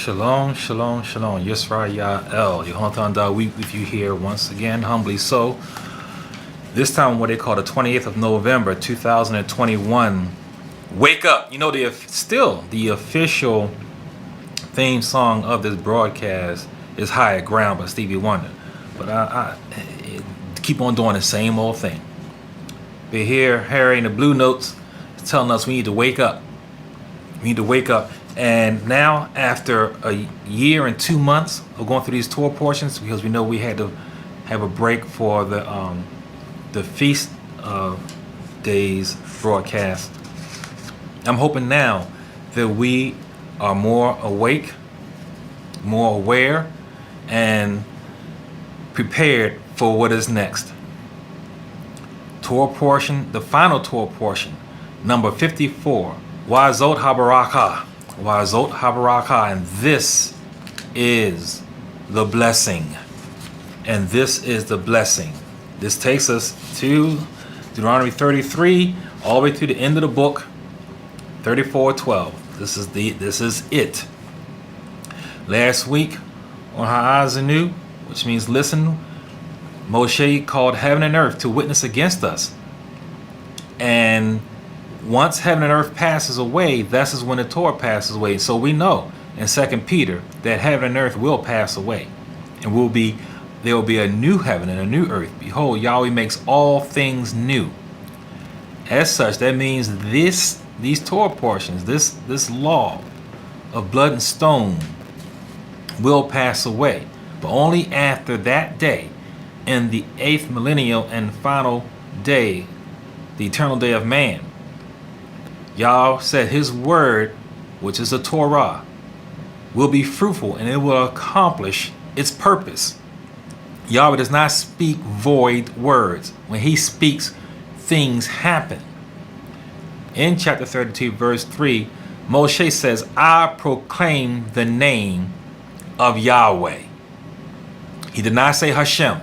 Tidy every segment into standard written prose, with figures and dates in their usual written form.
Shalom, shalom, shalom. Yisrael, Yehodah, we with you here once again, humbly so. This time, what they call the 28th of November, 2021. Wake up! You know, still the official theme song of this broadcast is "Higher Ground" by Stevie Wonder. But I keep on doing the same old thing. But here, Harry and the Blue Notes is telling us we need to wake up. We need to wake up. And now, after a year and 2 months of going through these tour portions, because we know we had to have a break for the feast days broadcast, I'm hoping now that we are more awake, more aware, and prepared for what is next. Tour portion, the final tour portion, number 54. Zot Haberachah. Zot Haberachah, and this is the blessing. And this is the blessing. This takes us to Deuteronomy 33, all the way to the end of the book, 34:12. This is it. Last week on Ha'azinu, which means listen, Moshe called heaven and earth to witness against us. And once heaven and earth passes away, this is when the Torah passes away. So we know in 2 Peter that heaven and earth will pass away. And there will be a new heaven and a new earth. Behold, Yahweh makes all things new. As such, that means these Torah portions, this law of blood and stone will pass away. But only after that day, in the 8th millennial and final day, the eternal day of man. Yah said his word, which is the Torah, will be fruitful and it will accomplish its purpose. Yahweh does not speak void words. When he speaks, things happen. In chapter 32, verse 3, Moshe says, I proclaim the name of Yahweh. He did not say Hashem,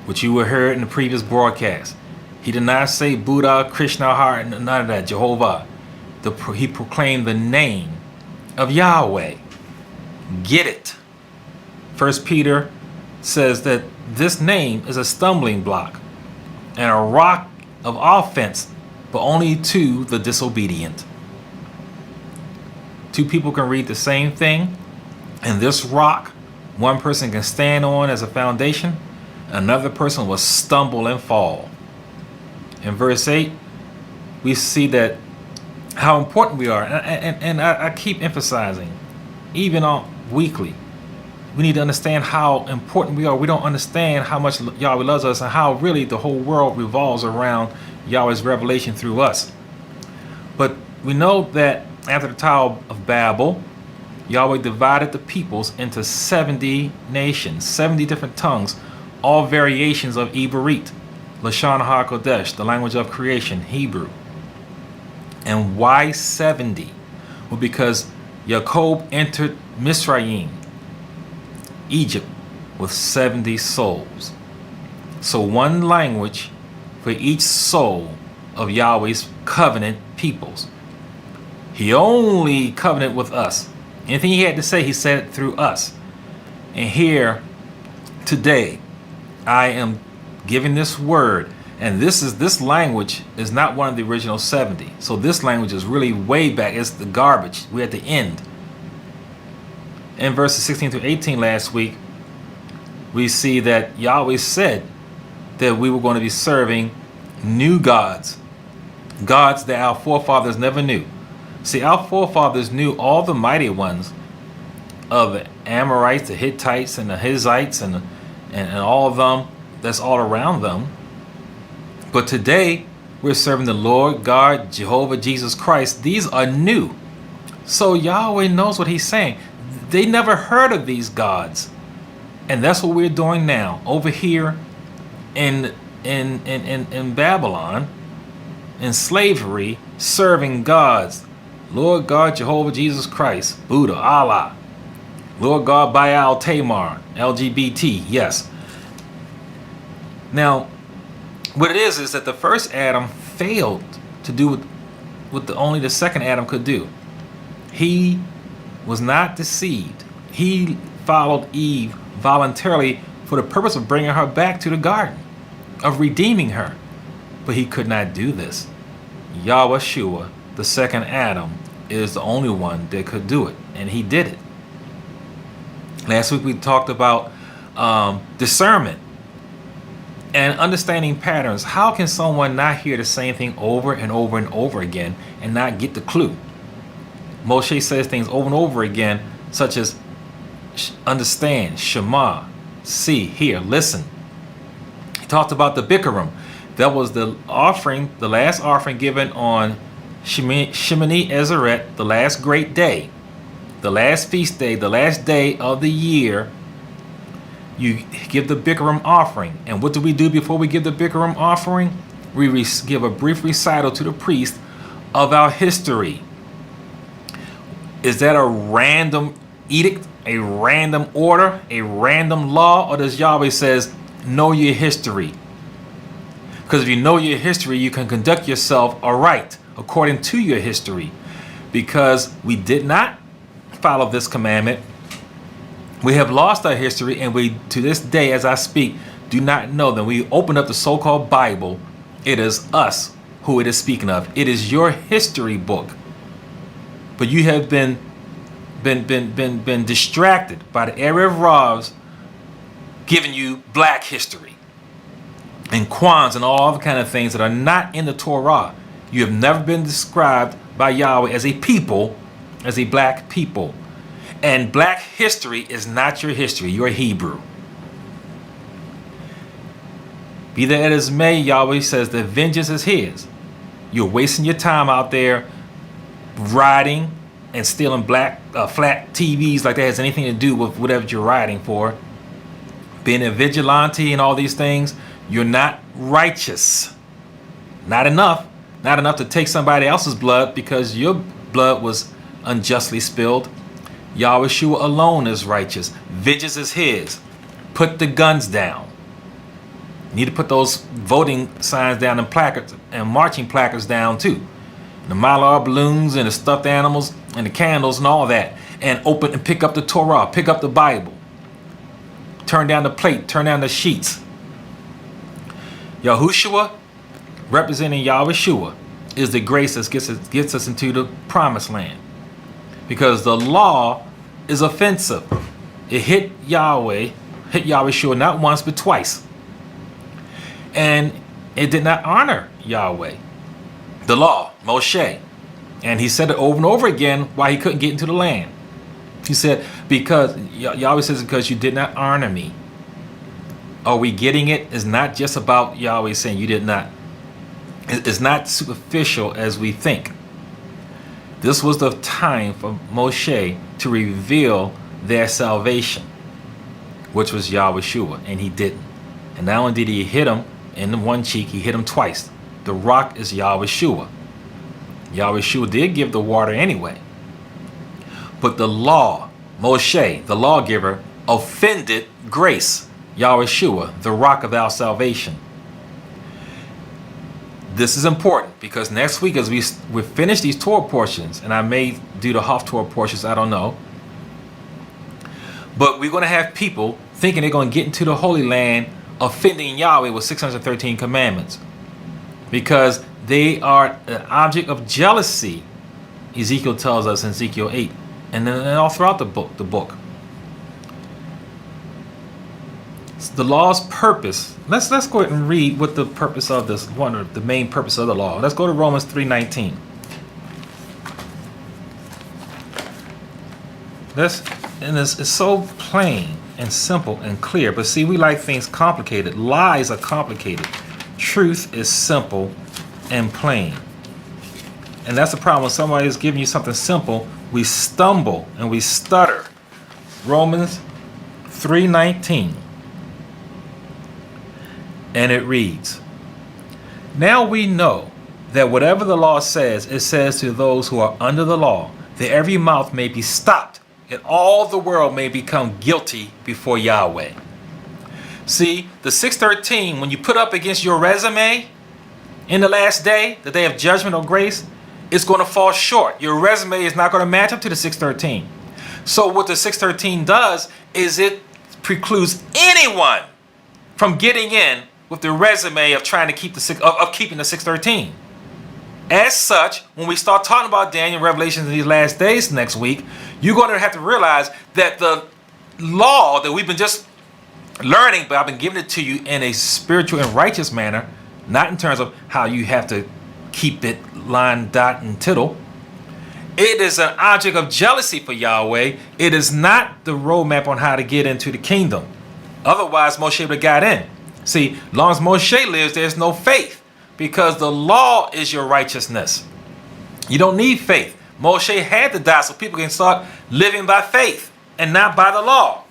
which you heard in the previous broadcast. He did not say Buddha, Krishna, Har, none of that, Jehovah. He proclaimed the name of Yahweh. Get it. 1 Peter says that this name is a stumbling block and a rock of offense, but only to the disobedient. Two people can read the same thing, and this rock, one person can stand on as a foundation, another person will stumble and fall. In verse 8, we see that how important we are. And I keep emphasizing, even on weekly, we need to understand how important we are. We don't understand how much Yahweh loves us and how really the whole world revolves around Yahweh's revelation through us. But we know that after the Tower of Babel, Yahweh divided the peoples into 70 nations, 70 different tongues, all variations of Ibarit. Lashon HaKodesh, the language of creation, Hebrew. And why 70? Well, because Jacob entered Misraim, Egypt, with 70 souls. So one language for each soul of Yahweh's covenant peoples. He only covenanted with us. Anything he had to say, he said it through us. And here, today, I am giving this word, and this language is not one of the original 70. So this language is really way back. It's the garbage. We're at the end. In verses 16 to 18 last week, we see that Yahweh said that we were going to be serving new gods, gods that our forefathers never knew. See, our forefathers knew all the mighty ones of the Amorites, the Hittites, and the Hizzites, and all of them that's all around them. But today, we're serving the Lord God, Jehovah, Jesus Christ. These are new. So Yahweh knows what he's saying. They never heard of these gods. And that's what we're doing now. Over here in Babylon, in slavery, serving gods. Lord God, Jehovah, Jesus Christ, Buddha, Allah. Lord God, Baal, Tamar, LGBT, yes. Now, what it is that the first Adam failed to do what only the second Adam could do. He was not deceived. He followed Eve voluntarily for the purpose of bringing her back to the garden, of redeeming her. But he could not do this. Yahushua, the second Adam, is the only one that could do it, and he did it. Last week we talked about discernment and understanding patterns. How can someone not hear the same thing over and over and over again and not get the clue? Moshe says things over and over again, such as understand, shema, see, hear, listen. He talked about the bikurim. That was the offering, the last offering given on Shemini Ezeret, the last great day, the last feast day, the last day of the year. You give the bikurim offering. And what do we do before we give the bikurim offering? We give a brief recital to the priest of our history. Is that a random edict, a random order, a random law, or does Yahweh says, know your history? Because if you know your history, you can conduct yourself aright according to your history. Because we did not follow this commandment, we have lost our history, and we, to this day, as I speak, do not know that we open up the so-called Bible, it is us who it is speaking of. It is your history book. But you have been distracted by the Erev Ravs giving you black history and Quans and all other kind of things that are not in the Torah. You have never been described by Yahweh as a people, as a black people. And black history is not your history. You're Hebrew. Be that as may, Yahweh says that vengeance is his. You're wasting your time out there riding and stealing black flat TVs like that has anything to do with whatever you're riding for. Being a vigilante and all these things, you're not righteous. Not enough. Not enough to take somebody else's blood because your blood was unjustly spilled. Yahushua alone is righteous. Vengeance is his. Put the guns down. You need to put those voting signs down and placards and marching placards down too. The mylar balloons and the stuffed animals and the candles and all that. And open and pick up the Torah. Pick up the Bible. Turn down the plate. Turn down the sheets. Yahushua, representing Yahushua, is the grace that gets us into the promised land. Because the law is offensive. It hit Yahushua not once but twice. And it did not honor Yahweh. The law, Moshe. And he said it over and over again why he couldn't get into the land. He said, because Yahweh says, because you did not honor me. Are we getting it? It's not just about Yahweh saying you did not. It's not superficial as we think. This was the time for Moshe to reveal their salvation, which was Yahushua, and he didn't. And not only did he hit him in the one cheek, he hit him twice. The rock is Yahushua. Yahushua did give the water anyway. But the law, Moshe, the lawgiver, offended grace, Yahushua, the rock of our salvation. This is important because next week, as we finish these Torah portions, and I may do the half Torah portions, I don't know. But we're going to have people thinking they're going to get into the Holy Land offending Yahweh with 613 commandments. Because they are an object of jealousy, Ezekiel tells us in Ezekiel 8. And then all throughout the book. The law's purpose. Let's go ahead and read what the purpose of this, one of the main purpose of the law. Let's go to Romans 3:19. It's so plain and simple and clear. But see, we like things complicated. Lies are complicated. Truth is simple and plain. And that's the problem. When somebody is giving you something simple, we stumble and we stutter. Romans 3:19. And it reads, now we know that whatever the law says, it says to those who are under the law, that every mouth may be stopped, and all the world may become guilty before Yahweh. See, the 613, when you put up against your resume in the last day, the day of judgment or grace, it's going to fall short. Your resume is not going to match up to the 613. So what the 613 does is it precludes anyone from getting in with the resume of trying to keep keeping the 613. As such, when we start talking about Daniel, Revelations in these last days next week, you're going to have to realize that the law that we've been just learning, but I've been giving it to you in a spiritual and righteous manner, not in terms of how you have to keep it line, dot, and tittle. It is an object of jealousy for Yahweh. It is not the roadmap on how to get into the kingdom. Otherwise, Moshe would have got in. See, as long as Moshe lives, there's no faith, because the law is your righteousness. You don't need faith. Moshe had to die so people can start living by faith and not by the law.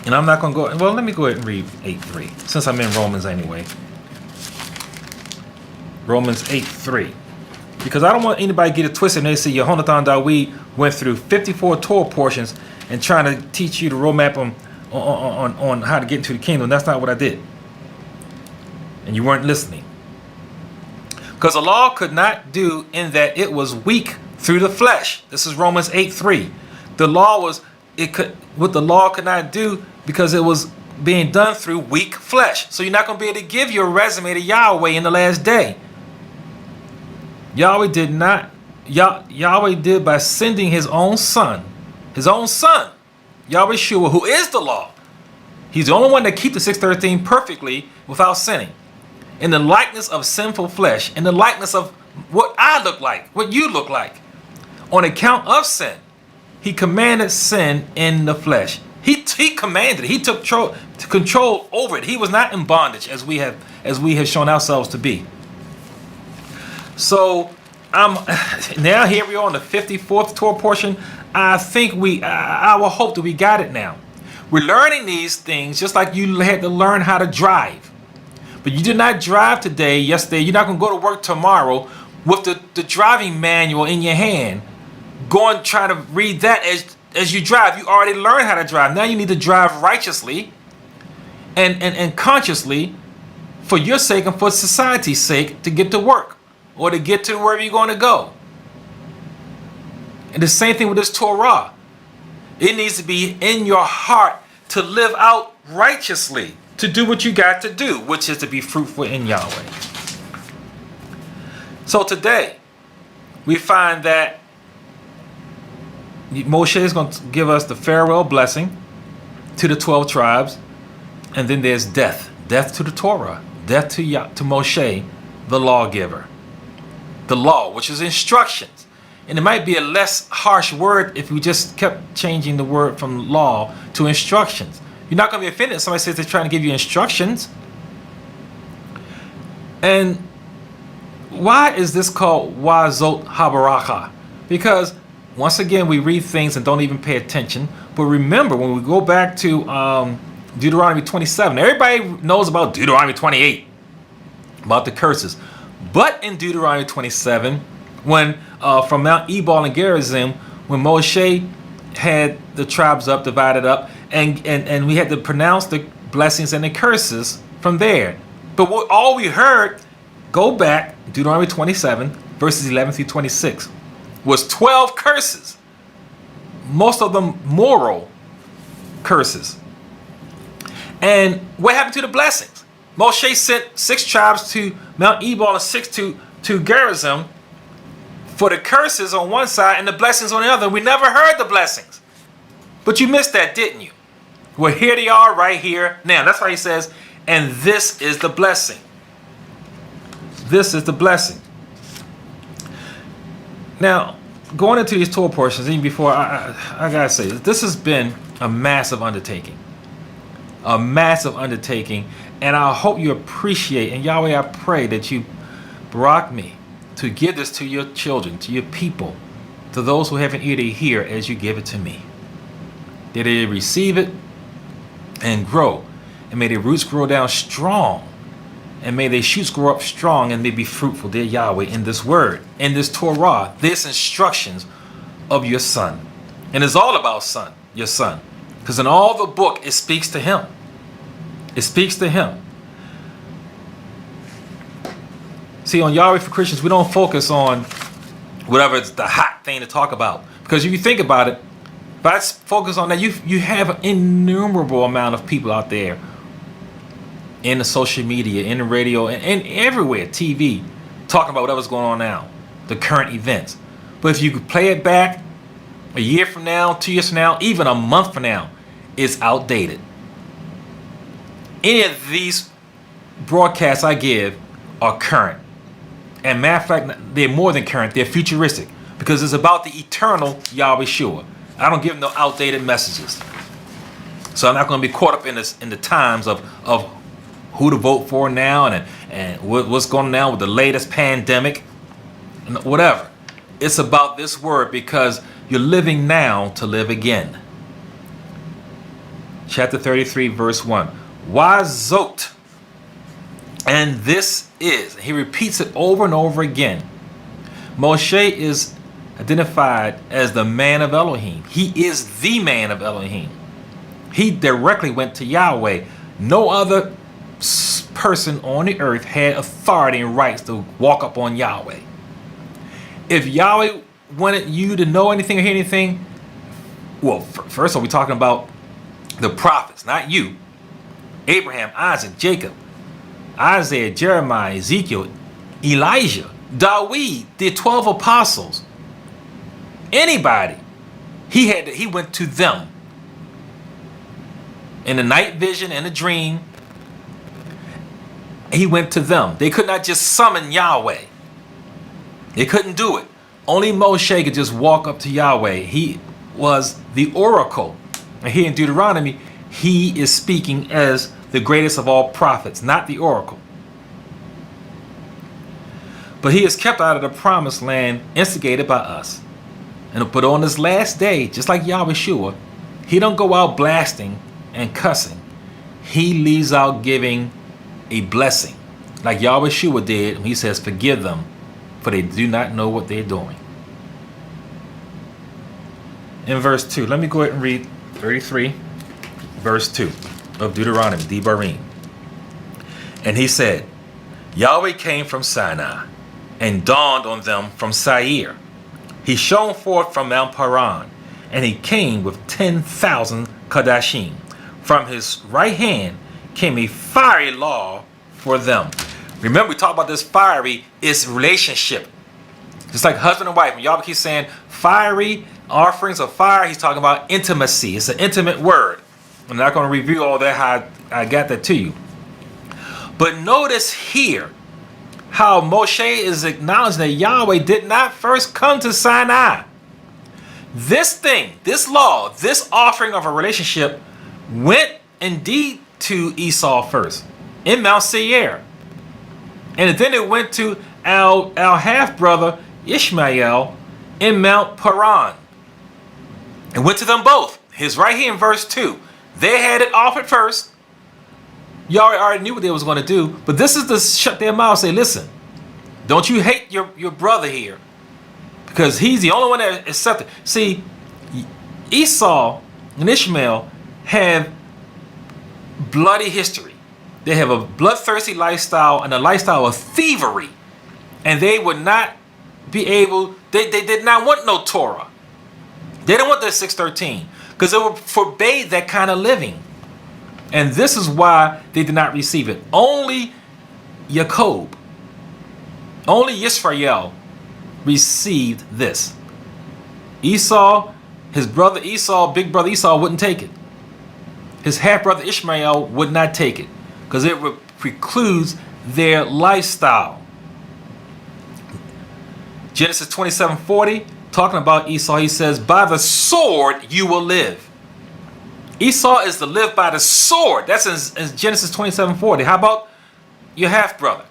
And I'm not going to go, well, let me go ahead and read 8:3, since I'm in Romans anyway. Romans 8:3. Because I don't want anybody to get it twisted and they say Yehonathan Dawid went through 54 Torah portions and trying to teach you the roadmap on how to get into the kingdom. That's not what I did. And you weren't listening. Because the law could not do in that it was weak through the flesh. This is Romans 8:3. The law was, what the law could not do because it was being done through weak flesh. So you're not going to be able to give your resume to Yahweh in the last day. Yahweh did not, Yahweh did by sending his own son, Yahushua, who is the law. He's the only one that keeps the 613 perfectly without sinning. In the likeness of sinful flesh, in the likeness of what I look like, what you look like. On account of sin, he commanded sin in the flesh. He commanded it. He took control over it. He was not in bondage as we have shown ourselves to be. So now here we are on the 54th Torah portion. I think I will hope that we got it now. We're learning these things just like you had to learn how to drive. But you did not drive today, yesterday. You're not going to go to work tomorrow with the driving manual in your hand. Go and try to read that as you drive. You already learned how to drive. Now you need to drive righteously and consciously for your sake and for society's sake to get to work or to get to wherever you're going to go. And the same thing with this Torah. It needs to be in your heart to live out righteously, to do what you got to do, which is to be fruitful in Yahweh. So today, we find that Moshe is going to give us the farewell blessing to the 12 tribes, and then there's death. Death to the Torah. Death to Moshe, the lawgiver. The law, which is instructions. And it might be a less harsh word if we just kept changing the word from law to instructions. You're not going to be offended if somebody says they're trying to give you instructions. And why is this called Zot Haberachah? Because once again, we read things and don't even pay attention. But remember, when we go back to Deuteronomy 27, everybody knows about Deuteronomy 28, about the curses. But in Deuteronomy 27, when from Mount Ebal and Gerizim, when Moshe had the tribes up, divided up, and we had to pronounce the blessings and the curses from there. But all we heard, go back, Deuteronomy 27, verses 11 through 26, was 12 curses. Most of them moral curses. And what happened to the blessings? Moshe sent 6 tribes to Mount Ebal and 6 to Gerizim for the curses on one side and the blessings on the other. We never heard the blessings. But you missed that, didn't you? Well, here they are right here. Now, that's why he says, and this is the blessing. This is the blessing. Now, going into these Torah portions, even before, I got to say, this has been a massive undertaking. A massive undertaking. And I hope you appreciate, and Yahweh, I pray that you brought me to give this to your children, to your people, to those who have an ear to hear as you give it to me. That they receive it and grow. And may their roots grow down strong. And may their shoots grow up strong and may be fruitful, dear Yahweh, in this word, in this Torah, this instructions of your son. And it's all about your son. Because in all the book, it speaks to him. It speaks to him. See, on Yahweh for Christians, we don't focus on whatever it's the hot thing to talk about. Because if you think about it, if I focus on that, you have an innumerable amount of people out there in the social media, in the radio, and everywhere, TV, talking about whatever's going on now, the current events. But if you could play it back a year from now, 2 years from now, even a month from now, it's outdated. Any of these broadcasts I give are current. And matter of fact, they're more than current, they're futuristic. Because it's about the eternal Yahushua. I don't give no outdated messages. So I'm not going to be caught up in the times of who to vote for now and what's going on now with the latest pandemic and whatever. It's about this word because you're living now to live again. Chapter 33, verse 1. Why Zot? And this is. He repeats it over and over again. Moshe is identified as the Man of Elohim. He is the Man of Elohim. He directly went to Yahweh. No other person on the earth had authority and rights to walk up on Yahweh. If Yahweh wanted you to know anything or hear anything, well, first of all, we're talking about the prophets, not you. Abraham, Isaac, Jacob, Isaiah, Jeremiah, Ezekiel, Elijah, Dawid, the 12 apostles. Anybody, he went to them in the night vision, in a dream. He went to them. They could not just summon Yahweh. They couldn't do it. Only Moshe could just walk up to Yahweh. He was the oracle. And here in Deuteronomy, he is speaking as the greatest of all prophets, not the oracle. But he is kept out of the promised land, instigated by us. But on this last day, just like Yahushua, he don't go out blasting and cussing. He leaves out giving a blessing, like Yahushua did. He says, forgive them, for they do not know what they're doing. In verse 2, let me go ahead and read 33, verse 2 of Deuteronomy, Devarim. And he said, Yahweh came from Sinai and dawned on them from Seir. He shone forth from Mount Paran, and he came with 10,000 Kadashim. From his right hand came a fiery law for them. Remember, we talked about this fiery is relationship. Just like husband and wife. When y'all keep saying fiery offerings of fire, he's talking about intimacy. It's an intimate word. I'm not going to review all that, how I got that to you. But notice here how Moshe is acknowledging that Yahweh did not first come to Sinai. This thing, this law, this offering of a relationship went indeed to Esau first in Mount Seir. And then it went to our half-brother Ishmael in Mount Paran. It went to them both. His right here in verse 2. They had it offered first. Y'all already knew what they was going to do. But this is to shut their mouth, say, listen, don't you hate your brother here. Because he's the only one that accepted. See, Esau and Ishmael have bloody history. They have a bloodthirsty lifestyle and a lifestyle of thievery. And they would not be able, they did not want no Torah. They didn't want the 613 because it forbade that kind of living. And this is why they did not receive it. Only Jacob, only Yisrael received this. Esau, his brother Esau, big brother Esau wouldn't take it. His half-brother Ishmael would not take it because it precludes their lifestyle. Genesis 27:40, talking about Esau, he says, by the sword you will live. Esau is to live by the sword. That's in Genesis 27:40. How about your half-brother?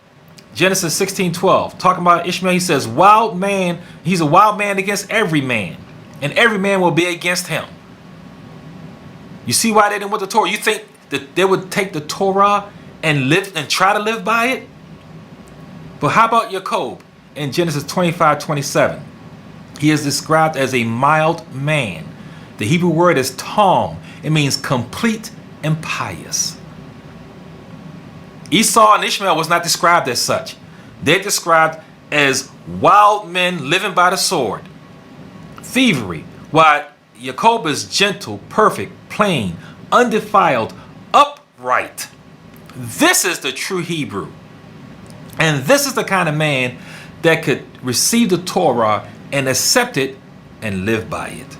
Genesis 16:12, talking about Ishmael, he says, wild man, he's a wild man against every man, and every man will be against him. You see why they didn't want the Torah? You think that they would take the Torah and live and try to live by it? But how about Jacob in Genesis 25:27? He is described as a mild man. The Hebrew word is tom. It means complete and pious. Esau and Ishmael was not described as such. They're described as wild men living by the sword, thievery, while Jacob is gentle, perfect, plain, undefiled, upright. This is the true Hebrew. And this is the kind of man that could receive the Torah and accept it and live by it.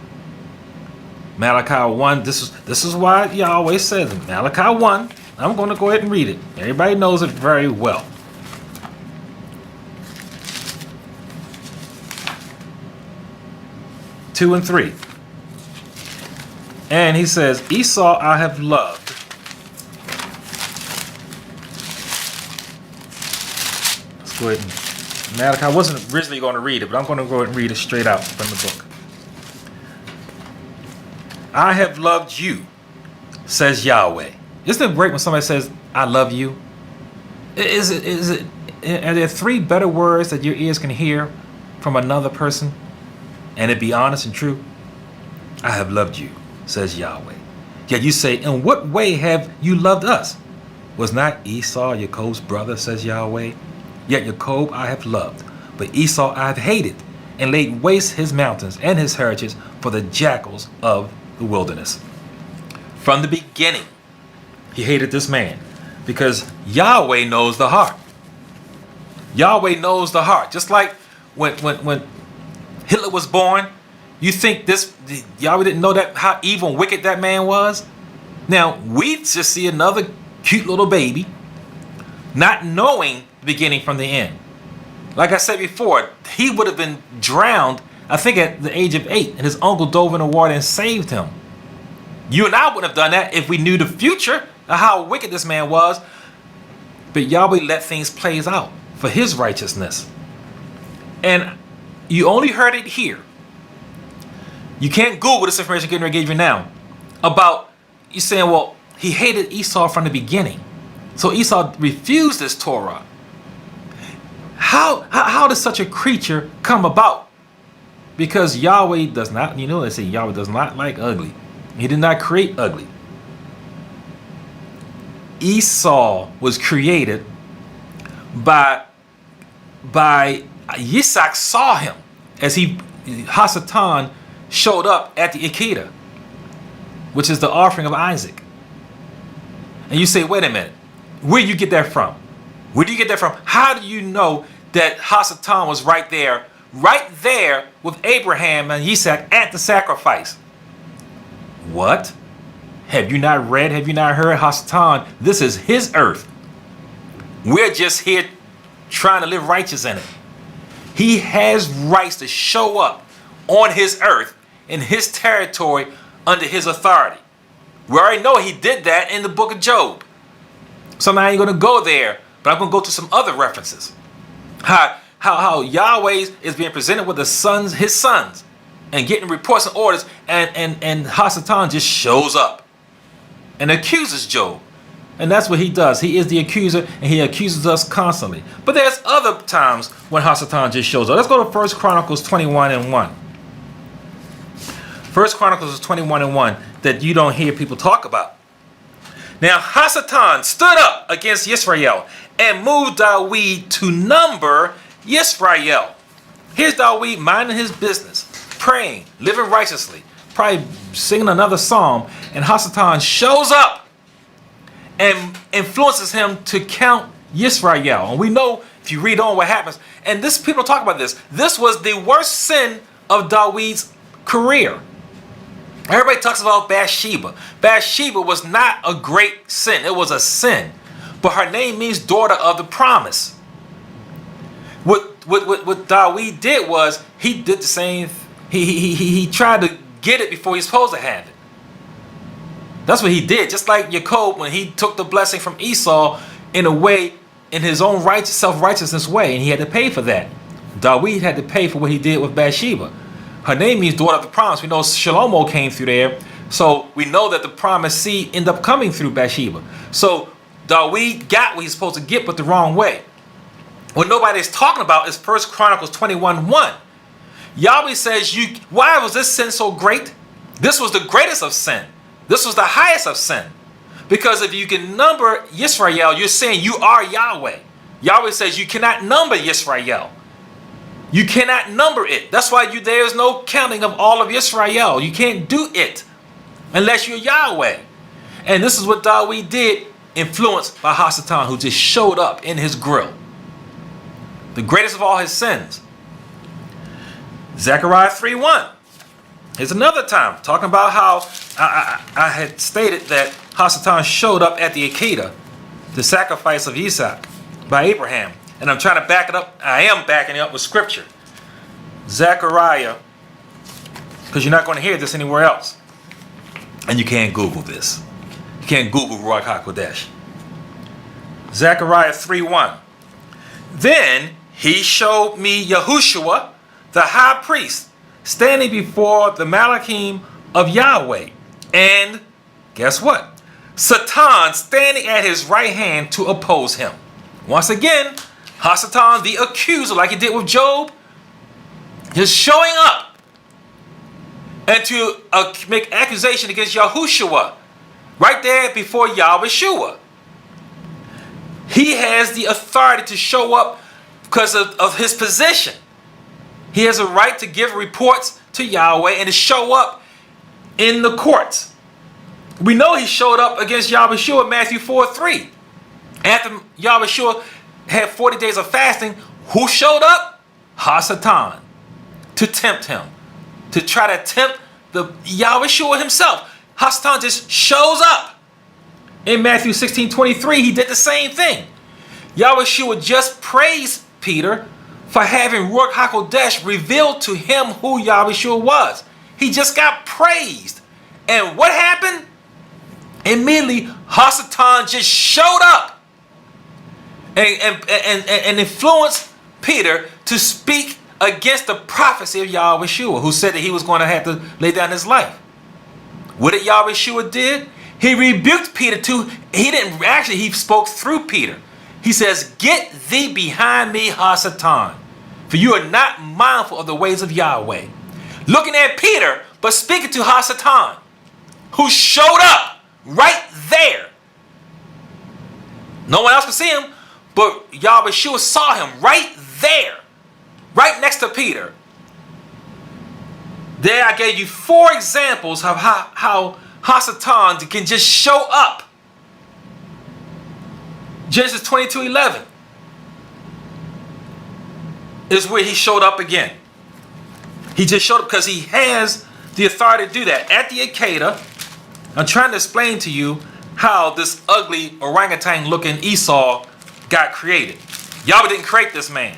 Malachi 1, this is why Yahweh says in Malachi 1, I'm going to go ahead and read it. Everybody knows it very well. Two and 3. And he says, Esau I have loved. Let's go ahead and Malachi, I wasn't originally going to read it, but I'm going to go ahead and read it straight out from the book. I have loved you, says Yahweh. Isn't it great when somebody says, I love you? Are there 3 better words that your ears can hear from another person and it be honest and true? I have loved you, says Yahweh. Yet you say, in what way have you loved us? Was not Esau Jacob's brother, says Yahweh? Yet Jacob I have loved, but Esau I have hated, and laid waste his mountains and his heritage for the jackals of the wilderness. From the beginning, he hated this man because Yahweh knows the heart. Yahweh knows the heart. Just like when Hitler was born, you think Yahweh didn't know that how evil and wicked that man was? Now, we just see another cute little baby, not knowing the beginning from the end. Like I said before, he would have been drowned, I think at the age of 8, and his uncle dove in the water and saved him. You and I wouldn't have done that if we knew the future of how wicked this man was. But Yahweh let things play out for his righteousness. And you only heard it here. You can't Google this information I'm getting ready to give you now. About, you saying, well, he hated Esau from the beginning. So Esau refused this Torah. How does such a creature come about? Because Yahweh does not, they say Yahweh does not like ugly. He did not create ugly. Esau was created by Yitzhak saw him as Hasatan showed up at the Akedah, which is the offering of Isaac. And you say, wait a minute, where do you get that from? Where do you get that from? How do you know that Hasatan was right there with Abraham and Isaac at the sacrifice? What? Have you not read, have you not heard? Hasatan, this is his earth. We're just here trying to live righteous in it. He has rights to show up on his earth, in his territory, under his authority. We already know he did that in the book of Job. So now I ain't going to go there, but I'm going to go to some other references. How Yahweh is being presented with his sons, and getting reports and orders, and Hasatan just shows up and accuses Job. And that's what he does. He is the accuser, and he accuses us constantly. But there's other times when Hasatan just shows up. Let's go to 1 Chronicles 21 and 1. 1 Chronicles 21 and 1 that you don't hear people talk about. Now Hasatan stood up against Yisrael and moved Dawid to number Yisrael. Here's Dawid minding his business, praying, living righteously, probably singing another psalm, and Hasatan shows up and influences him to count Yisrael. And we know, if you read on, what happens. And this, people talk about this. This was the worst sin of Dawid's career. Everybody talks about Bathsheba. Bathsheba was not a great sin. It was a sin. But her name means daughter of the promise. What Dawid did was, he did the same. He tried to get it before he's supposed to have it. That's what he did. Just like Jacob, when he took the blessing from Esau in a way, in his own self-righteousness way, and he had to pay for that. Dawid had to pay for what he did with Bathsheba. Her name means daughter of the promise. We know Shlomo came through there, so we know that the promised seed ended up coming through Bathsheba. So Dawid got what he's supposed to get, but the wrong way. What nobody's talking about is 1 Chronicles 21:1. Yahweh says, why was this sin so great? This was the greatest of sin. This was the highest of sin. Because if you can number Yisrael, you're saying you are Yahweh. Yahweh says you cannot number Yisrael. You cannot number it. That's why there is no counting of all of Israel. You can't do it unless you're Yahweh. And this is what Dawid did, influenced by Hasatan, who just showed up in his grill. The greatest of all his sins. Zechariah 3:1. Here's another time talking about how I had stated that Hasatan showed up at the Akedah, the sacrifice of Isaac by Abraham. And I'm trying to back it up. I am backing it up with scripture. Zechariah, because you're not going to hear this anywhere else. And you can't Google this. You can't Google Ruach HaKodesh. Zechariah 3:1. Then he showed me Yahushua, the high priest, standing before the Malachim of Yahweh. And guess what? Satan standing at his right hand to oppose him. Once again, Hasatan, the accuser, like he did with Job, just showing up and to make accusation against Yahushua right there before Yahushua. He has the authority to show up because of his position. He has a right to give reports to Yahweh and to show up in the courts. We know he showed up against Yahushua in Matthew 4:3. After Yahushua had 40 days of fasting, who showed up? Hasatan. To tempt him. To try to tempt the Yahushua himself. Hasatan just shows up. In Matthew 16:23, he did the same thing. Yahushua just praised Peter for having Ruach HaKodesh revealed to him who Yahushua was. He just got praised. And what happened? Immediately, Hasatan just showed up and influenced Peter to speak against the prophecy of Yahushua, who said that he was going to have to lay down his life. What did Yahushua did? He rebuked Peter too. He spoke through Peter. He says, "Get thee behind me, Hasatan, for you are not mindful of the ways of Yahweh." Looking at Peter, but speaking to Hasatan, who showed up right there. No one else could see him, but Yahushua saw him right there, right next to Peter. There I gave you 4 examples of how Hasatan can just show up. Genesis 22:11 is where he showed up again. He just showed up because he has the authority to do that. At the Akedah, I'm trying to explain to you how this ugly orangutan looking Esau got created. Yahweh didn't create this man.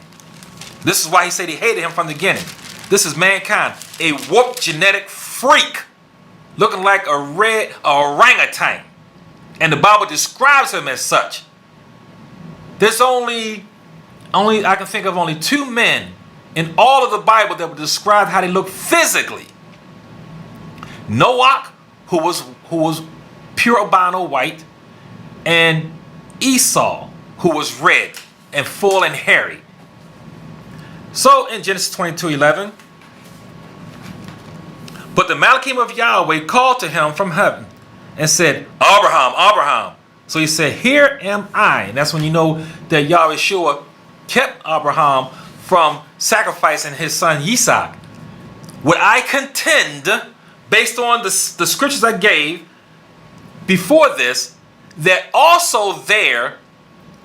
This is why he said he hated him from the beginning. This is mankind, a warped genetic freak looking like a red orangutan. And the Bible describes him as such. There's only I can think of only 2 men in all of the Bible that would describe how they look physically. Noah, who was pure albino white, and Esau, who was red and full and hairy. So in Genesis 22:11, but the Malachim of Yahweh called to him from heaven and said, "Abraham, Abraham." So he said, "Here am I." And that's when you know that Yahushua kept Abraham from sacrificing his son Isaac. Would I contend, based on the scriptures I gave before this, that also there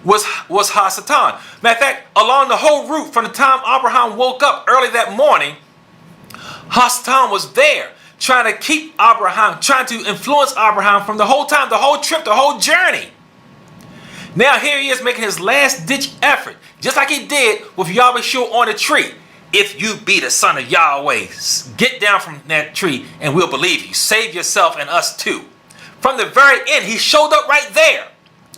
was Hasatan. Matter of fact, along the whole route from the time Abraham woke up early that morning, Hasatan was there trying to keep Abraham, trying to influence Abraham from the whole time, the whole trip, the whole journey. Now here he is making his last ditch effort, just like he did with Yahushua on the tree. "If you be the son of Yahweh, get down from that tree and we'll believe you. Save yourself and us too." From the very end, he showed up right there.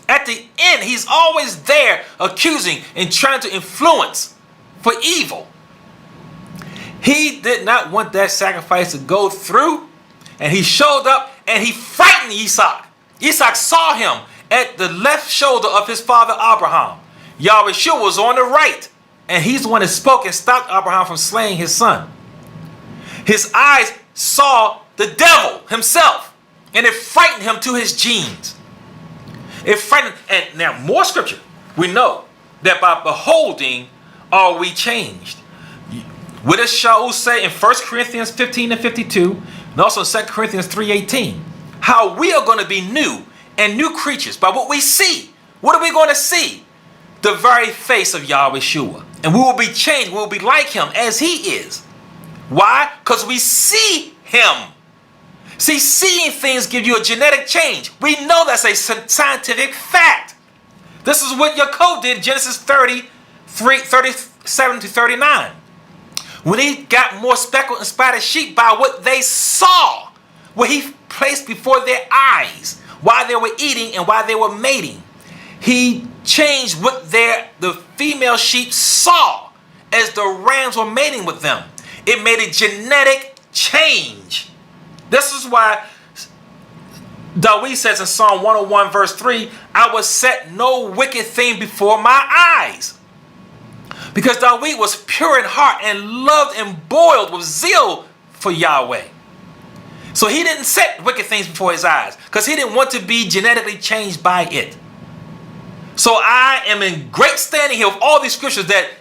At the end, he's always there accusing and trying to influence for evil. He did not want that sacrifice to go through, and he showed up and he frightened Isaac. Isaac saw him at the left shoulder of his father Abraham. Yahushua was on the right, and he's the one that spoke and stopped Abraham from slaying his son. His eyes saw the devil himself, and it frightened him to his genes. It frightened, and now more scripture. We know that by beholding are we changed. What does Shaul say in 1 Corinthians 15 and 52, and also 2 Corinthians 3:18? How we are going to be new and new creatures by what we see. What are we going to see? The very face of Yahushua. And we will be changed. We will be like him as he is. Why? Because we see him. See, seeing things give you a genetic change. We know that's a scientific fact. This is what Yaakov did in Genesis 37 to 39. When he got more speckled and spotted sheep by what they saw, what he placed before their eyes while they were eating and while they were mating. He changed what the female sheep saw as the rams were mating with them. It made a genetic change. This is why David says in Psalm 101 verse 3, I will set no wicked thing before my eyes. Because David was pure in heart and loved and boiled with zeal for Yahweh. So he didn't set wicked things before his eyes because he didn't want to be genetically changed by it. So I am in great standing here with all these scriptures that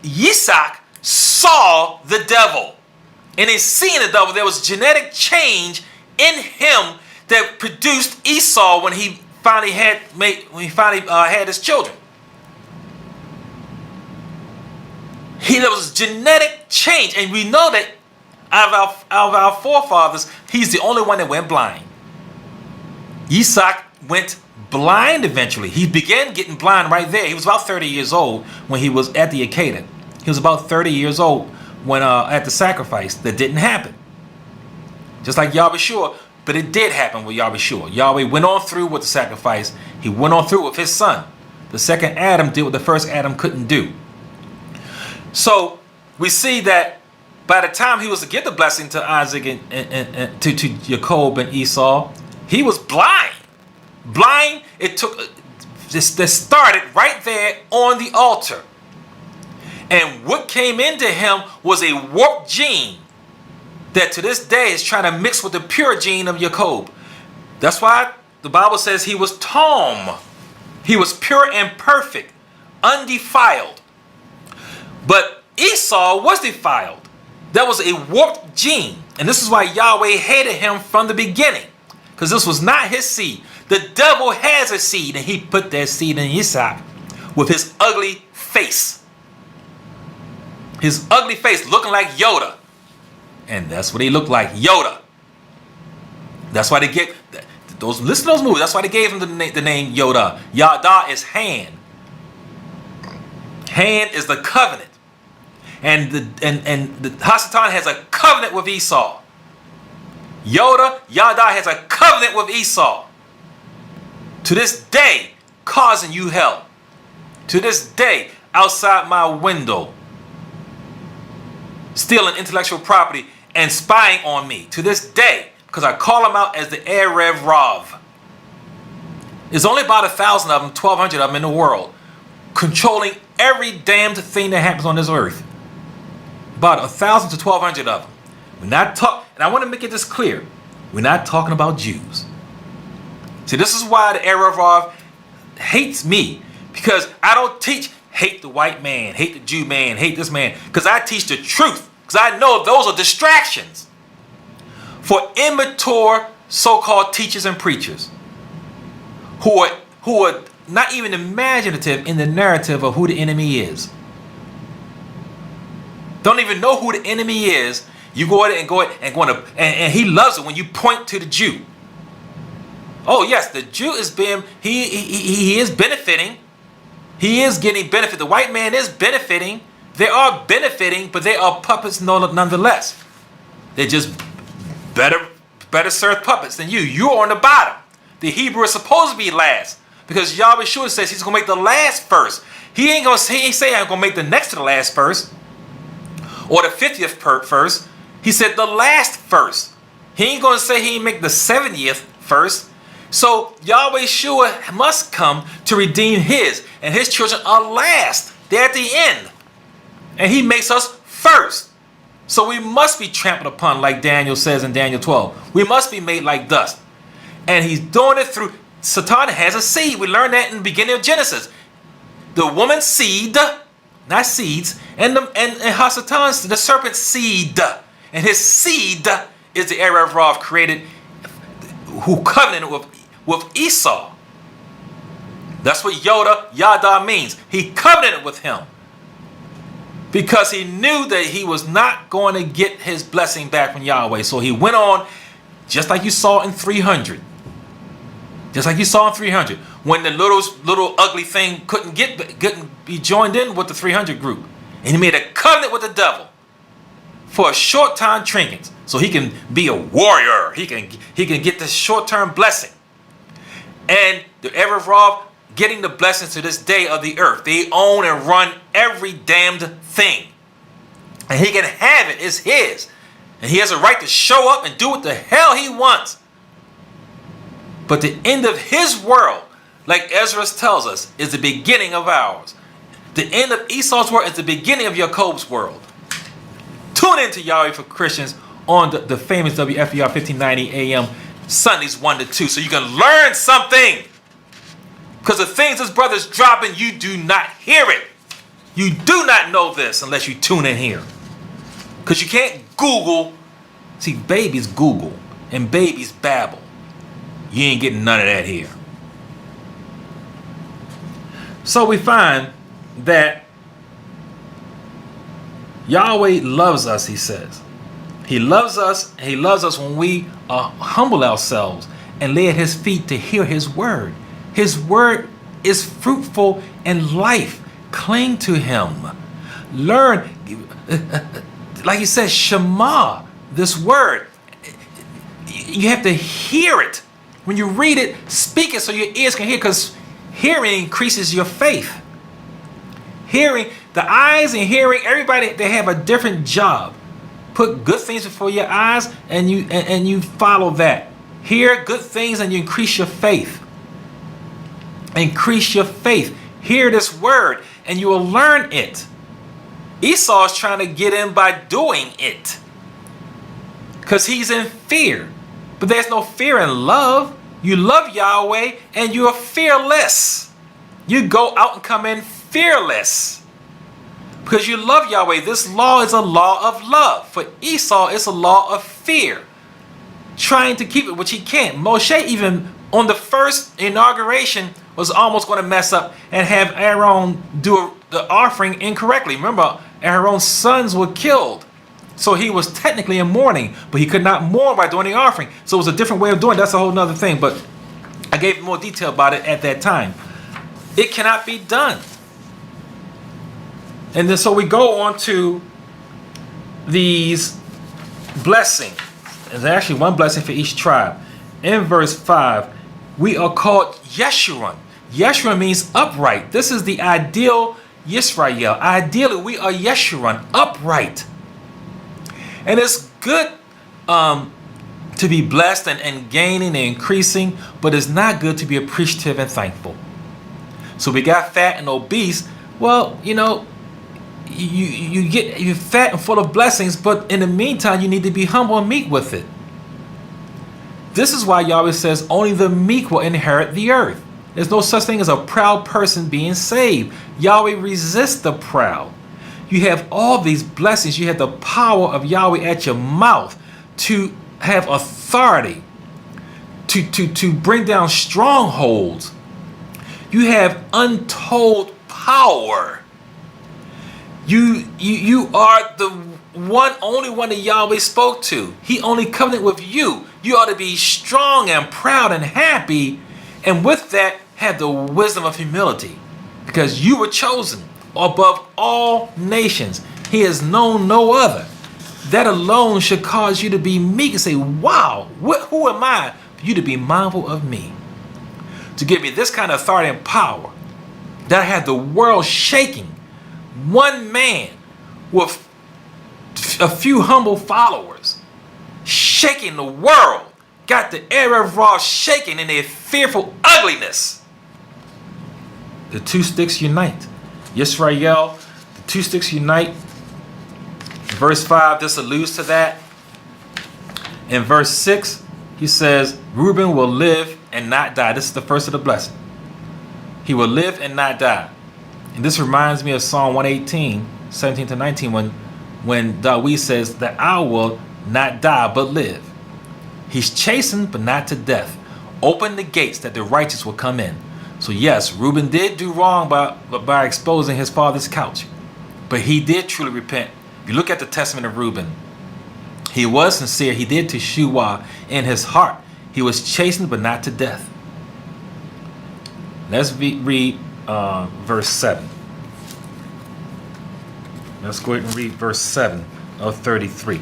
Isaac saw the devil. And in seeing the devil, there was genetic change in him that produced Esau when he finally had his children. There was genetic change, and we know that out of our forefathers, he's the only one that went blind. Isaac went blind eventually. He began getting blind right there. He was about 30 years old when he was at the Akedah. He was about 30 years old when at the sacrifice. That didn't happen. Just like Yahushua, but it did happen with Yahushua. Yahweh went on through with the sacrifice. He went on through with his son. The second Adam did what the first Adam couldn't do. So we see that by the time he was to give the blessing to Isaac and to Jacob and Esau, he was blind. Blind, it started right there on the altar. And what came into him was a warped gene that to this day is trying to mix with the pure gene of Jacob. That's why the Bible says he was Tom. He was pure and perfect, undefiled. But Esau was defiled. That was a warped gene. And this is why Yahweh hated him from the beginning. Because this was not his seed. The devil has a seed, and he put that seed in Isaac with his ugly face. His ugly face looking like Yahudah. And that's what he looked like, Yahudah. That's why they get those. Listen to those movies. That's why they gave him the name Yahudah. Yahudah is hand. Hand is the covenant. And the Hasatan has a covenant with Esau. Yahudah has a covenant with Esau. To this day, causing you hell. To this day, outside my window, stealing intellectual property and spying on me. To this day, because I call them out as the Erev Rav. There's only about 1,000 of them, 1,200 of them in the world, controlling every damned thing that happens on this earth. About 1,000 to 1,200 of them. We're not and I want to make it this clear. We're not talking about Jews. See, this is why the Erev Rav hates me. Because I don't teach hate the white man, hate the Jew man, hate this man. Because I teach the truth. Because I know those are distractions for immature so-called teachers and preachers who are not even imaginative in the narrative of who the enemy is. Don't even know who the enemy is. You go ahead and he loves it when you point to the Jew. Oh yes, the Jew is he is benefiting. He is getting benefit. The white man is benefiting. They are benefiting, but they are puppets nonetheless. They're just better served puppets than you. You're on the bottom. The Hebrew is supposed to be last because Yahushua says he's gonna make the last first. He ain't say I'm gonna make the next to the last first or the 50th first. He said the last first. He ain't gonna say he ain't make the 70th first. So Yahushua must come to redeem his, and his children are last. They're at the end. And he makes us first. So we must be trampled upon, like Daniel says in Daniel 12. We must be made like dust. And he's doing it through, Satan has a seed. We learned that in the beginning of Genesis. The woman's seed not seeds, and Hasatan, the serpent's seed, and his seed is the Erev Rav created, who covenanted with Esau. That's what Yada means. He covenanted with him because he knew that he was not going to get his blessing back from Yahweh. So he went on, just like you saw in 300. Just like you saw in 300, when the little ugly thing couldn't be joined in with the 300 group, and he made a covenant with the devil for a short time trinkets, so he can be a warrior. He can get this short-term blessing, and the Erev Rav getting the blessings to this day of the earth. They own and run every damned thing, and he can have it. It's his, and he has a right to show up and do what the hell he wants. But the end of his world, like Ezra tells us, is the beginning of ours. The end of Esau's world is the beginning of Jacob's world. Tune in to Yahweh for Christians on the famous WFER 1590 AM Sundays 1 to 2, so you can learn something. Because the things this brother's dropping, you do not hear it. You do not know this unless you tune in here. Because you can't Google. See, babies Google and babies babble. You ain't getting none of that here. So we find that Yahweh loves us, he says. He loves us. He loves us when we humble ourselves and lay at his feet to hear his word. His word is fruitful in life. Cling to him. Learn. Like he says, Shema, this word. You have to hear it. When you read it, speak it so your ears can hear, because hearing increases your faith. Hearing, the eyes and hearing, everybody, they have a different job. Put good things before your eyes and you follow that. Hear good things and you increase your faith. Increase your faith. Hear this word and you will learn it. Esau is trying to get in by doing it, because he's in fear. But there's no fear in love. You love Yahweh and you are fearless. You go out and come in fearless because you love Yahweh. This law is a law of love. For Esau, it's a law of fear, trying to keep it, which he can't. Moshe, even on the first inauguration, was almost going to mess up and have Aaron do the offering incorrectly. Remember, Aaron's sons were killed. So he was technically in mourning, but he could not mourn by doing the offering. So it was a different way of doing it. That's a whole nother thing, but I gave more detail about it at that time. It cannot be done. And then so we go on to these blessings. There's actually one blessing for each tribe. In verse 5, we are called Yeshurun. Yeshurun means upright. This is the ideal Yisrael. Ideally, we are Yeshurun, upright. And it's good to be blessed and gaining and increasing, but it's not good to be appreciative and thankful. So we got fat and obese. Well, you know, you're fat and full of blessings, but in the meantime, you need to be humble and meek with it. This is why Yahweh says only the meek will inherit the earth. There's no such thing as a proud person being saved. Yahweh resists the proud. You have all these blessings. You have the power of Yahweh at your mouth to have authority, to bring down strongholds. You have untold power. You are the only one that Yahweh spoke to. He only covenanted with you. You ought to be strong and proud and happy, and with that have the wisdom of humility, because you were chosen above all nations. He has known no other. That alone should cause you to be meek and say, wow, who am I for you to be mindful of me? To give me this kind of authority and power that had the world shaking. One man with a few humble followers shaking the world, got the Erev Rav shaking in their fearful ugliness. The two sticks unite. Yisrael, the two sticks unite. Verse 5, this alludes to that. In verse 6, he says, Reuben will live and not die. This is the first of the blessing. He will live and not die. And this reminds me of Psalm 118, 17 to 19, when Dawid says that I will not die but live. He's chastened but not to death. Open the gates that the righteous will come in. So yes, Reuben did do wrong by exposing his father's couch. But he did truly repent. If you look at the testament of Reuben, he was sincere. He did teshuvah in his heart. He was chastened but not to death. Let's read verse 7. Let's go ahead and read verse 7 of 33.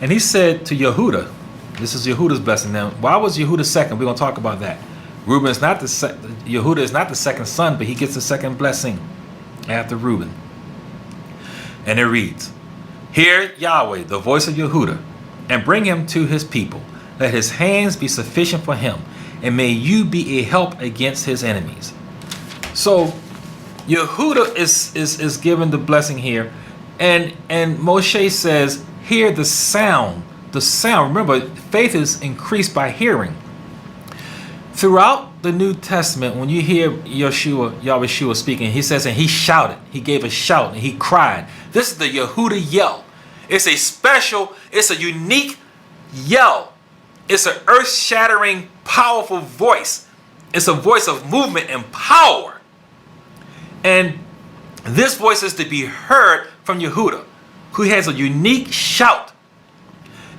And he said to Yahudah, this is Yahudah's blessing. Now, why was Yahudah second? We're going to talk about that. Reuben is not Yahudah is not the second son, but he gets the second blessing after Reuben. And it reads, Hear Yahweh, the voice of Yahudah, and bring him to his people. Let his hands be sufficient for him, and may you be a help against his enemies. So Yahudah is given the blessing here, and Moshe says, hear the sound. The sound. Remember, faith is increased by hearing. Throughout the New Testament, when you hear Yahushua speaking, he says, and he shouted. He gave a shout and he cried. This is the Yahudah yell. It's a unique yell. It's an earth-shattering, powerful voice. It's a voice of movement and power. And this voice is to be heard from Yahudah, who has a unique shout.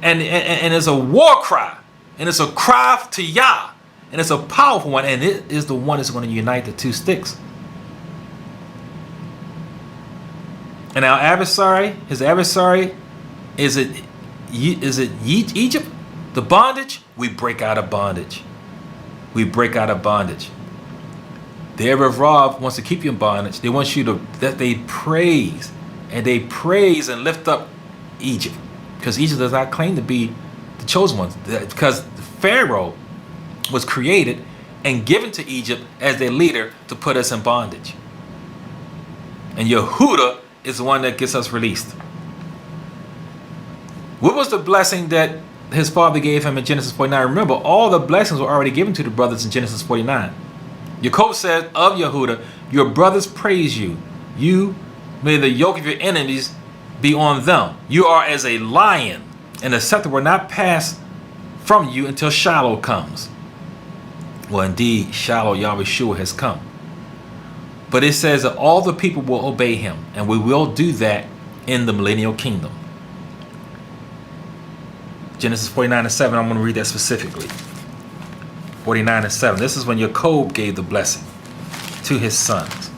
And it's a war cry. And it's a cry to Yah. And it's a powerful one. And it is the one that's going to unite the two sticks. And our adversary, his adversary, is it Egypt? The bondage? We break out of bondage. We break out of bondage. The Erev Rav wants to keep you in bondage. They want you that they praise. And they praise and lift up Egypt. Because Egypt does not claim to be the chosen ones. Because Pharaoh was created and given to Egypt as their leader to put us in bondage. And Yahudah is the one that gets us released. What was the blessing that his father gave him in Genesis 49? Remember, all the blessings were already given to the brothers in Genesis 49. Jacob said of Yahudah, your brothers praise you. You, may the yoke of your enemies be on them. You are as a lion, and the scepter will not pass from you until Shiloh comes. Well, indeed, Shiloh, Yahushua, has come. But it says that all the people will obey him, and we will do that in the millennial kingdom. Genesis 49 and 7, I'm going to read that specifically. 49 and 7. This is when Jacob gave the blessing to his sons.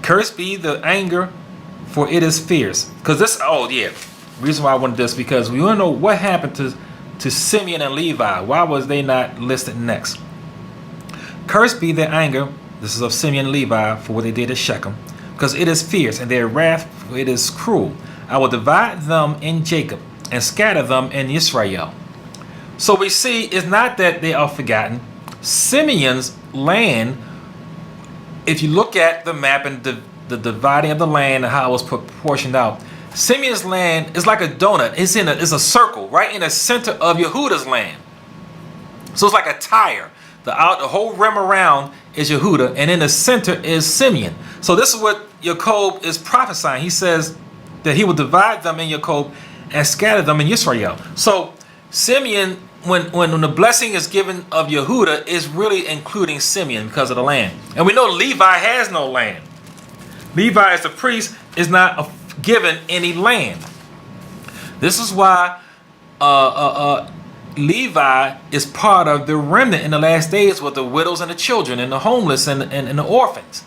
Cursed be the anger, for it is fierce. Because this, reason why I wanted this, because we want to know what happened to Simeon and Levi. Why was they not listed next? Cursed be their anger, this is of Simeon and Levi, for what they did at Shechem, because it is fierce, and their wrath, for it is cruel. I will divide them in Jacob, and scatter them in Israel. So we see it's not that they are forgotten. Simeon's land, if you look at the map and the dividing of the land and how it was proportioned out, Simeon's land is like a donut. It's a circle right in the center of Yahudah's land. So it's like a tire. The whole rim around is Yahudah, and in the center is Simeon. So this is what Jacob is prophesying. He says that he will divide them in Jacob and scatter them in Israel. So Simeon, when the blessing is given of Yahudah, is really including Simeon because of the land. And we know Levi has no land. Levi, as the priest, is not given any land. This is why Levi is part of the remnant in the last days with the widows and the children and the homeless and the orphans.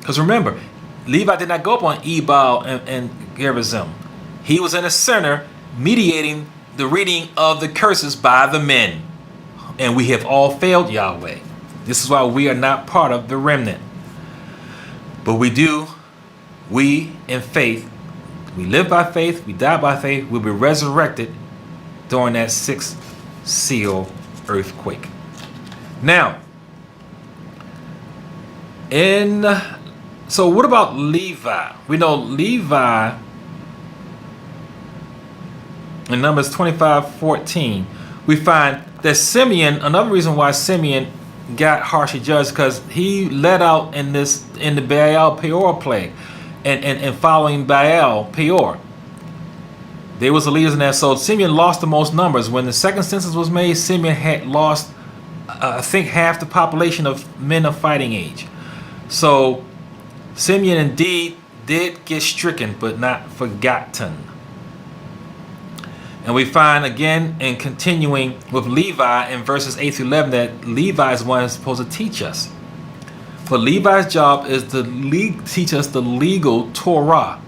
Because remember, Levi did not go up on Ebal and Gerizim. He was in the center mediating the reading of the curses by the men. And we have all failed Yahweh. This is why we are not part of the remnant. But we in faith, we live by faith, we die by faith, we'll be resurrected during that sixth seal earthquake. Now, so what about Levi? We know Levi in Numbers 25:14, we find that Simeon, another reason why Simeon got harshly judged because he led out in the Baal Peor plague, and following Baal Peor. They was the leaders in that. So Simeon lost the most numbers. When the second census was made, Simeon had lost, I think, half the population of men of fighting age. So Simeon indeed did get stricken, but not forgotten. And we find again, in continuing with Levi in verses 8 through 11, that Levi is one who's supposed to teach us. But Levi's job is to teach us the legal Torah.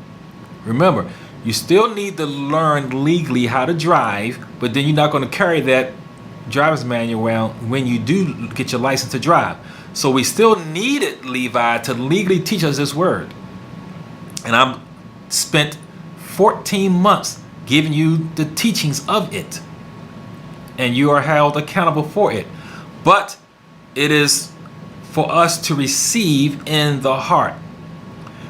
Remember, you still need to learn legally how to drive, but then you're not going to carry that driver's manual around when you do get your license to drive. So we still needed Levi to legally teach us this word. And I spent 14 months giving you the teachings of it. And you are held accountable for it. But it is for us to receive in the heart.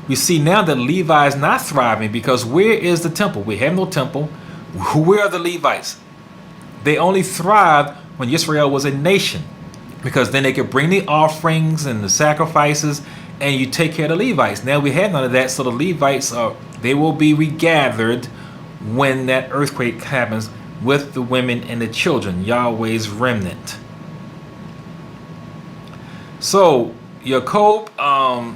We see now that Levi is not thriving because where is the temple? We have no temple. Where are the Levites? They only thrived when Israel was a nation, because then they could bring the offerings and the sacrifices and you take care of the Levites. Now we have none of that, so the Levites they will be regathered when that earthquake happens with the women and the children, Yahweh's remnant. So Jacob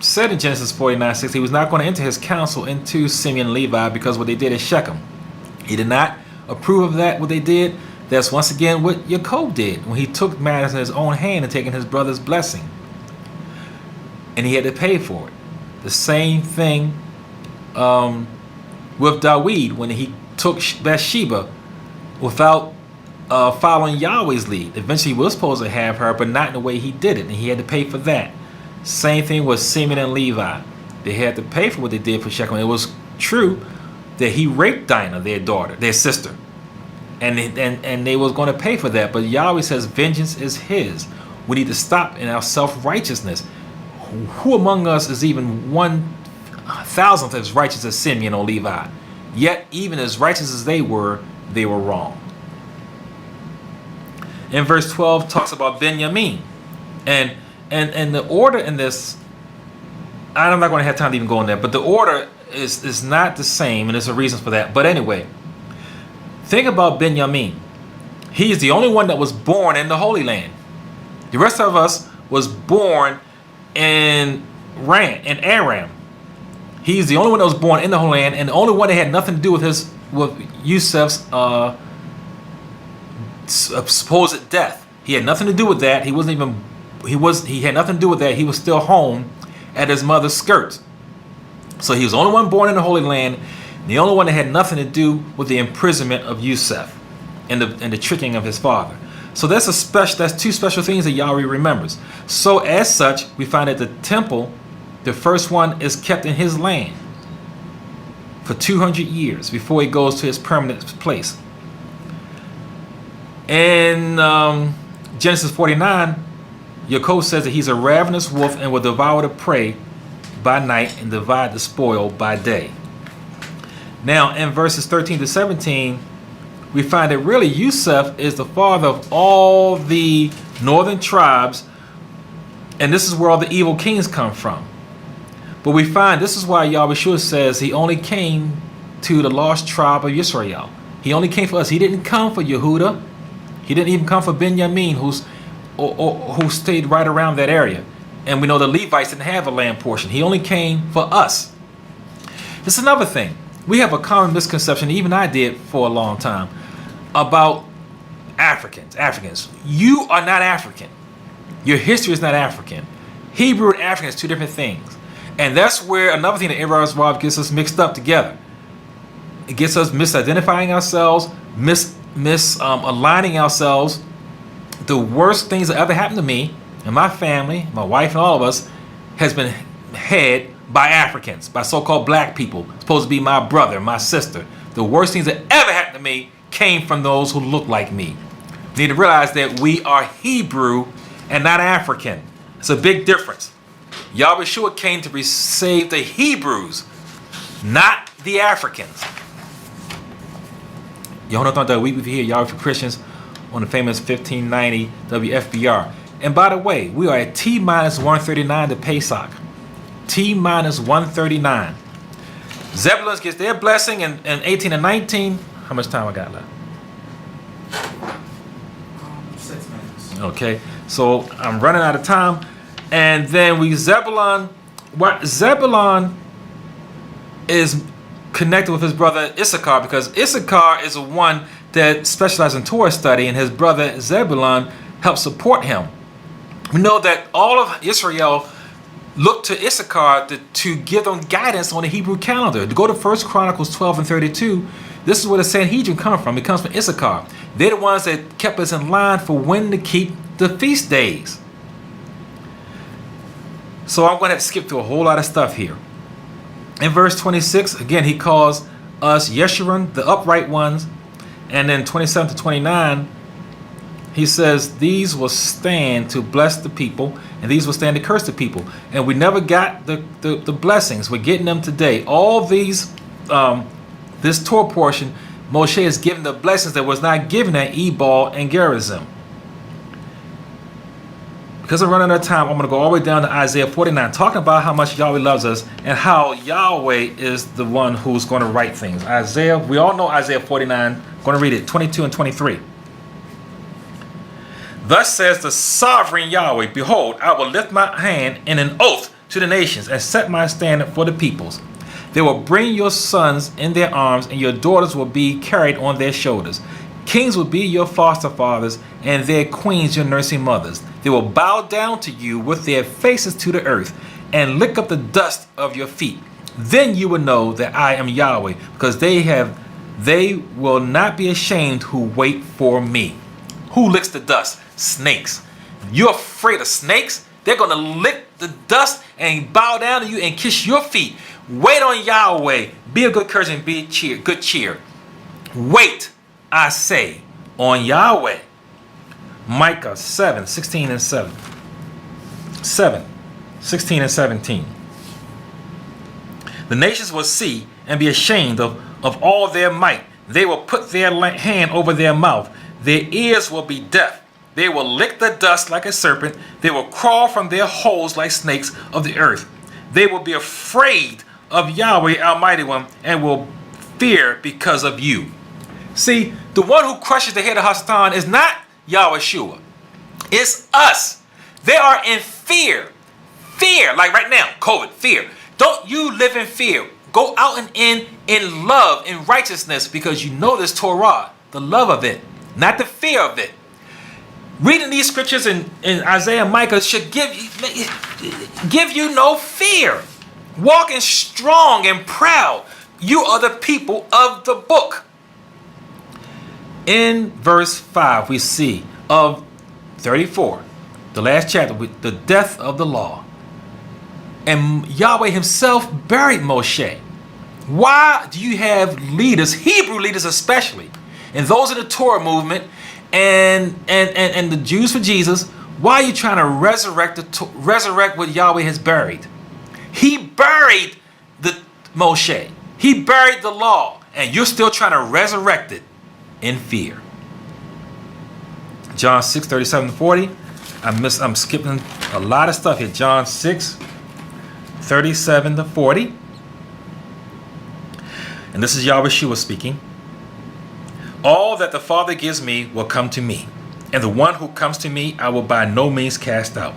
said in Genesis 49:6 he was not going to enter his counsel into Simeon and Levi because what they did at Shechem. He did not approve of that, what they did. That's once again what Jacob did when he took matters in his own hand and taken his brother's blessing. And he had to pay for it. The same thing with David when he took Bathsheba without following Yahweh's lead. Eventually he was supposed to have her, but not in the way he did it, and he had to pay for that. Same thing with Simeon and Levi. They had to pay for what they did for Shechem. It was true that he raped Dinah, their sister. And they was going to pay for that. But Yahweh says vengeance is his. We need to stop in our self-righteousness. Who among us is even 1,000th as righteous as Simeon or Levi? Yet, even as righteous as they were wrong. In verse 12 talks about Benjamin. And the order in this, I'm not going to have time to even go in there, but the order is not the same, and there's a reason for that. But anyway, think about Benjamin. He is the only one that was born in the Holy Land. The rest of us was born in Aram. He's the only one that was born in the Holy Land, and the only one that had nothing to do with Yusuf's supposed death. He had nothing to do with that. He had nothing to do with that. He was still home at his mother's skirts. So he was the only one born in the Holy Land, and the only one that had nothing to do with the imprisonment of Yusuf and the tricking of his father. So that's two special things that Yahweh remembers. So as such, we find that the temple, the first one, is kept in his land for 200 years before he goes to his permanent place. In Genesis 49, Jacob says that he's a ravenous wolf and will devour the prey by night and divide the spoil by day. Now, in verses 13 to 17, we find that really Yusuf is the father of all the northern tribes, and this is where all the evil kings come from. But we find this is why Yahushua says he only came to the lost tribe of Israel. He only came for us. He didn't come for Yahudah. He didn't even come for Benjamin, who stayed right around that area. And we know the Levites didn't have a land portion. He only came for us. This is another thing. We have a common misconception, even I did for a long time, about Africans. You are not African. Your history is not African. Hebrew and African is two different things. And that's where another thing that Error's Rob gets us mixed up together. It gets us misidentifying ourselves, misaligning ourselves. The worst things that ever happened to me and my family, my wife and all of us, has been had by Africans, by so-called black people, supposed to be my brother, my sister. The worst things that ever happened to me came from those who look like me. We need to realize that we are Hebrew and not African. It's a big difference. Yahushua came to save the Hebrews, not the Africans. Yahudah that we here, Yahweh for Christians, on the famous 1590 WFBR. And by the way, we are at T minus 139 to Pesach. T minus 139. Zebulun gets their blessing in 18 and 19. How much time I got left? 6 minutes. Okay, so I'm running out of time. And then Zebulun is connected with his brother Issachar, because Issachar is the one that specializes in Torah study, and his brother Zebulun helps support him. We know that all of Israel looked to Issachar to give them guidance on the Hebrew calendar. To go to 1 Chronicles 12 and 32, this is where the Sanhedrin comes from. It comes from Issachar. They're the ones that kept us in line for when to keep the feast days. So I'm going to have to skip through a whole lot of stuff here. In verse 26, again, he calls us Yeshurun, the upright ones. And then 27 to 29, he says, these will stand to bless the people, and these will stand to curse the people. And we never got the blessings. We're getting them today. All these, this Torah portion, Moshe is given the blessings that was not given at Ebal and Gerizim. Because I'm running out of time, I'm going to go all the way down to Isaiah 49, talking about how much Yahweh loves us and how Yahweh is the one who's going to write things. Isaiah, we all know Isaiah 49. I'm going to read it, 22 and 23. Thus says the sovereign Yahweh, behold, I will lift my hand in an oath to the nations and set my standard for the peoples. They will bring your sons in their arms, and your daughters will be carried on their shoulders. Kings will be your foster fathers, and their queens your nursing mothers. They will bow down to you with their faces to the earth and lick up the dust of your feet. Then you will know that I am Yahweh, because they will not be ashamed who wait for me. Who licks the dust? Snakes. You're afraid of snakes? They're going to lick the dust and bow down to you and kiss your feet. Wait on Yahweh. Be of good courage and be good cheer. Wait, I say, on Yahweh. Micah 7, 16 and 7. 7, 16 and 17. The nations will see and be ashamed of all their might. They will put their hand over their mouth. Their ears will be deaf. They will lick the dust like a serpent. They will crawl from their holes like snakes of the earth. They will be afraid of Yahweh Almighty One and will fear because of you. See, the one who crushes the head of Hasatan is not Yahushua. It's us. They are in fear. Fear, like right now, COVID, fear. Don't you live in fear. Go out and in love, in righteousness, because you know this Torah, the love of it, not the fear of it. Reading these scriptures in Isaiah and Micah should give you no fear. Walking strong and proud. You are the people of the book. In verse 5, we see of 34, the last chapter, with the death of the law. And Yahweh himself buried Moshe. Why do you have leaders, Hebrew leaders especially, and those in the Torah movement and the Jews for Jesus, why are you trying to resurrect what Yahweh has buried? He buried the Moshe. He buried the law, and you're still trying to resurrect it in fear. John 6, 37 to 40. I'm skipping a lot of stuff here. John 6, 37 to 40. And this is Yahushua speaking. All that the Father gives me will come to me, and the one who comes to me I will by no means cast out,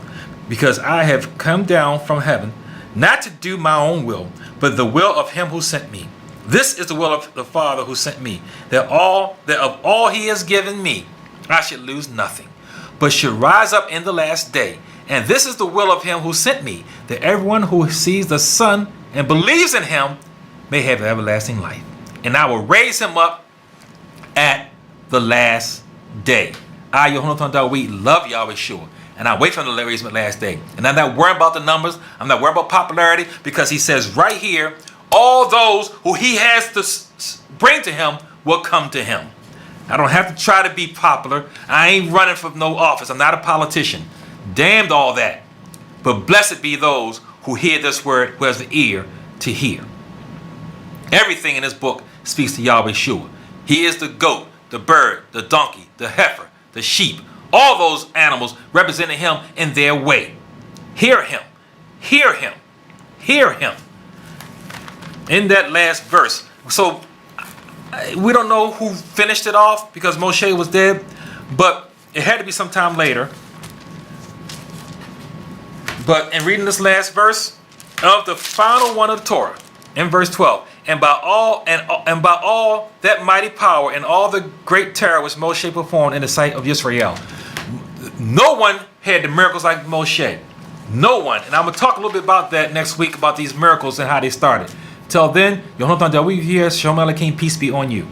because I have come down from heaven, not to do my own will, but the will of him who sent me. This is the will of the Father who sent me, that of all he has given me, I should lose nothing, but should rise up in the last day. And this is the will of him who sent me, that everyone who sees the Son and believes in him may have everlasting life. And I will raise him up at the last day. I, Yahudah, we love Yahushua, and I wait for him to raise him at the last day. And I'm not worried about the numbers. I'm not worried about popularity, because he says right here, all those who he has to bring to him will come to him. I don't have to try to be popular. I ain't running for no office. I'm not a politician. Damned all that. But blessed be those who hear this word, who has the ear to hear. Everything in this book speaks to Yahushua. He is the goat, the bird, the donkey, the heifer, the sheep. All those animals represented him in their way. Hear him. Hear him. Hear him. In that last verse. So we don't know who finished it off because Moshe was dead, but it had to be sometime later. But in reading this last verse of the final one of the Torah, in verse 12, and by all that mighty power and all the great terror which Moshe performed in the sight of Israel, no one had the miracles like Moshe. No one. And I'm going to talk a little bit about that next week, about these miracles and how they started. Till then, Yahudah we here, Shalom Aleichem, peace be on you.